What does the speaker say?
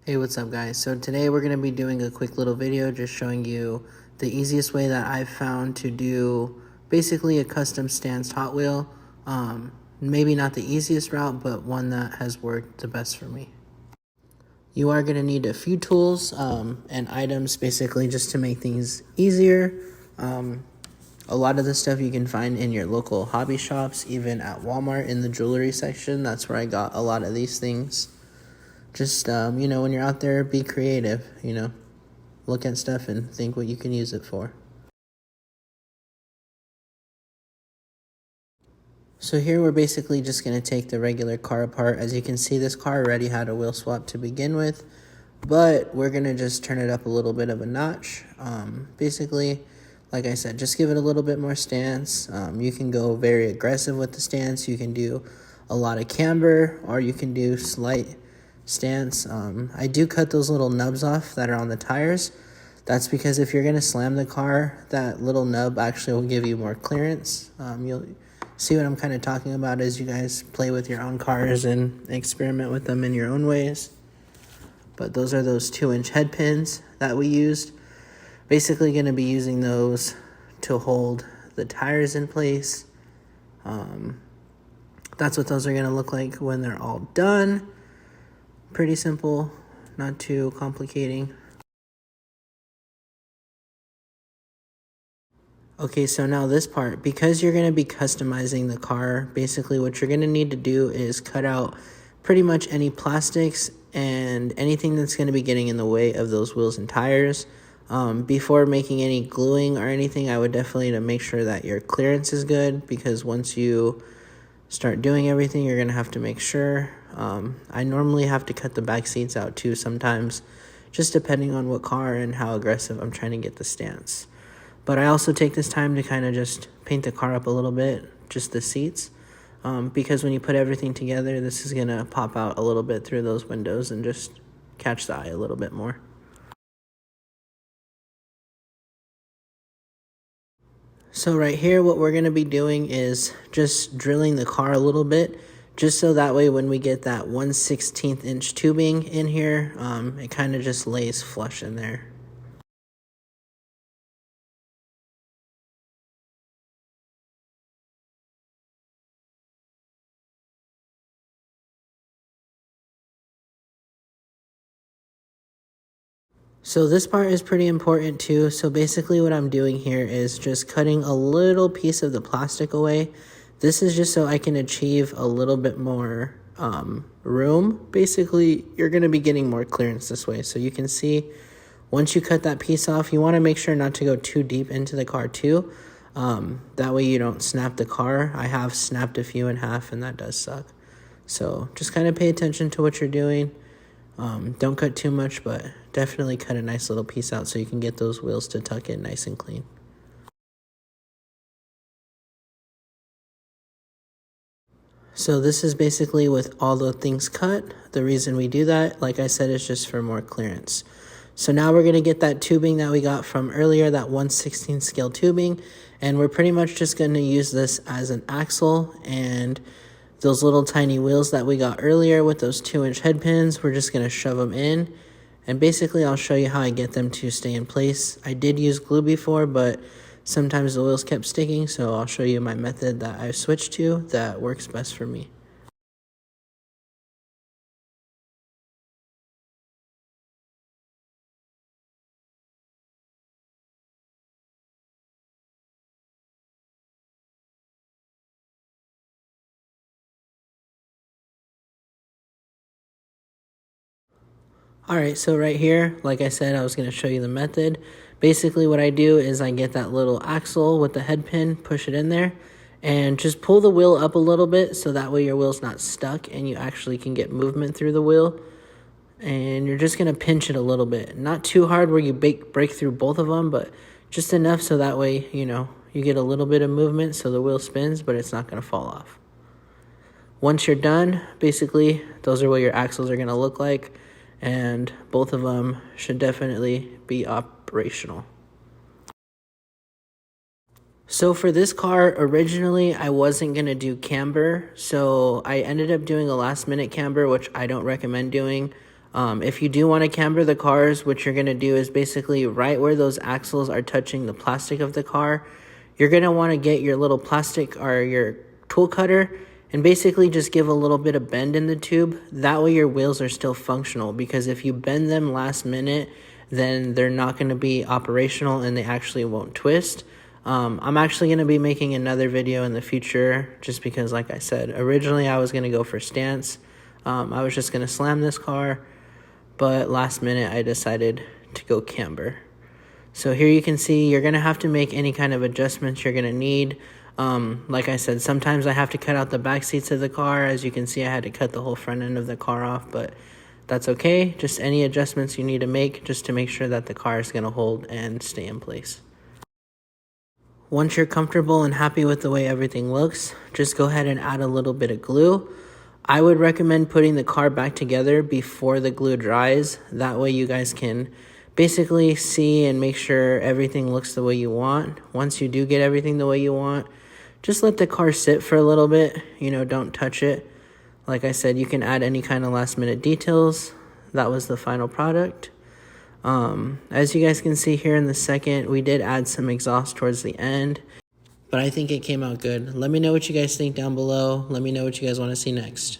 Hey, what's up guys? So today we're going to be doing a quick little video just showing you the easiest way that I've found to do basically a custom stance Hot Wheel. Maybe not the easiest route, but one that has worked the best for me. You are going to need a few tools and items basically just to make things easier. A lot of the stuff you can find in your local hobby shops, even at Walmart in the jewelry section. That's where I got a lot of these things. Just, when you're out there, be creative, look at stuff and think what you can use it for. So here we're basically just going to take the regular car apart. As you can see, this car already had a wheel swap to begin with, but we're going to just turn it up a little bit of a notch. Basically, like I said, just give it a little bit more stance. You can go very aggressive with the stance. You can do a lot of camber, or you can do slight stance. I do cut those little nubs off that are on the tires. That's because if you're going to slam the car, that little nub actually will give you more clearance. You'll see what I'm kind of talking about as you guys play with your own cars and experiment with them in your own ways. But those are those 2-inch head pins that we used. Basically going to be using those to hold the tires in place. That's what those are going to look like when they're all done. Pretty simple, not too complicating. Okay, so now this part, because you're going to be customizing the car, basically what you're going to need to do is cut out pretty much any plastics and anything that's going to be getting in the way of those wheels and tires. Before making any gluing or anything, I would definitely make sure that your clearance is good, because once you start doing everything, you're going to have to make sure. I normally have to cut the back seats out too sometimes, just depending on what car and how aggressive I'm trying to get the stance. But I also take this time to kind of just paint the car up a little bit, just the seats, because when you put everything together, this is going to pop out a little bit through those windows and just catch the eye a little bit more. So right here, what we're going to be doing is just drilling the car a little bit, just so that way when we get that 1/16 inch tubing in here, it kind of just lays flush in there. So this part is pretty important too. So basically what I'm doing here is just cutting a little piece of the plastic away. This is just so I can achieve a little bit more room. Basically, you're going to be getting more clearance this way. So you can see once you cut that piece off, you want to make sure not to go too deep into the car too. That way you don't snap the car. I have snapped a few in half and that does suck. So just kind of pay attention to what you're doing. Don't cut too much, but definitely cut a nice little piece out so you can get those wheels to tuck in nice and clean. So this is basically with all the things cut. The reason we do that, like I said, is just for more clearance. So now we're going to get that tubing that we got from earlier, that 1/16 scale tubing, and we're pretty much just going to use this as an axle, and those little tiny wheels that we got earlier with those 2-inch head pins, we're just going to shove them in. And basically, I'll show you how I get them to stay in place. I did use glue before, but sometimes the wheels kept sticking, so I'll show you my method that I've switched to that works best for me. Alright, so right here, like I said, I was going to show you the method. Basically what I do is I get that little axle with the head pin, push it in there, and just pull the wheel up a little bit so that way your wheel's not stuck and you actually can get movement through the wheel. And you're just going to pinch it a little bit. Not too hard where you break through both of them, but just enough so that way, you get a little bit of movement so the wheel spins, but it's not going to fall off. Once you're done, basically, those are what your axles are going to look like. And both of them should definitely be operational. So for this car, originally I wasn't going to do camber, so I ended up doing a last minute camber, which I don't recommend doing. If you do want to camber the cars, what you're going to do is basically right where those axles are touching the plastic of the car, you're going to want to get your little plastic or your tool cutter and basically just give a little bit of bend in the tube. That way your wheels are still functional, because if you bend them last minute, then they're not going to be operational and they actually won't twist. I'm actually going to be making another video in the future, just because, like I said, originally I was going to go for stance. I was just going to slam this car, but last minute I decided to go camber. So here you can see you're going to have to make any kind of adjustments you're going to need. Like I said, sometimes I have to cut out the back seats of the car. As you can see, I had to cut the whole front end of the car off, but that's okay. Just any adjustments you need to make just to make sure that the car is going to hold and stay in place. Once you're comfortable and happy with the way everything looks, just go ahead and add a little bit of glue. I would recommend putting the car back together before the glue dries. That way you guys can basically see and make sure everything looks the way you want. Once you do get everything the way you want, just let the car sit for a little bit. Don't touch it. Like I said, you can add any kind of last minute details. That was the final product. As you guys can see here in the second, we did add some exhaust towards the end, but I think it came out good. Let me know what you guys think down below. Let me know what you guys want to see next.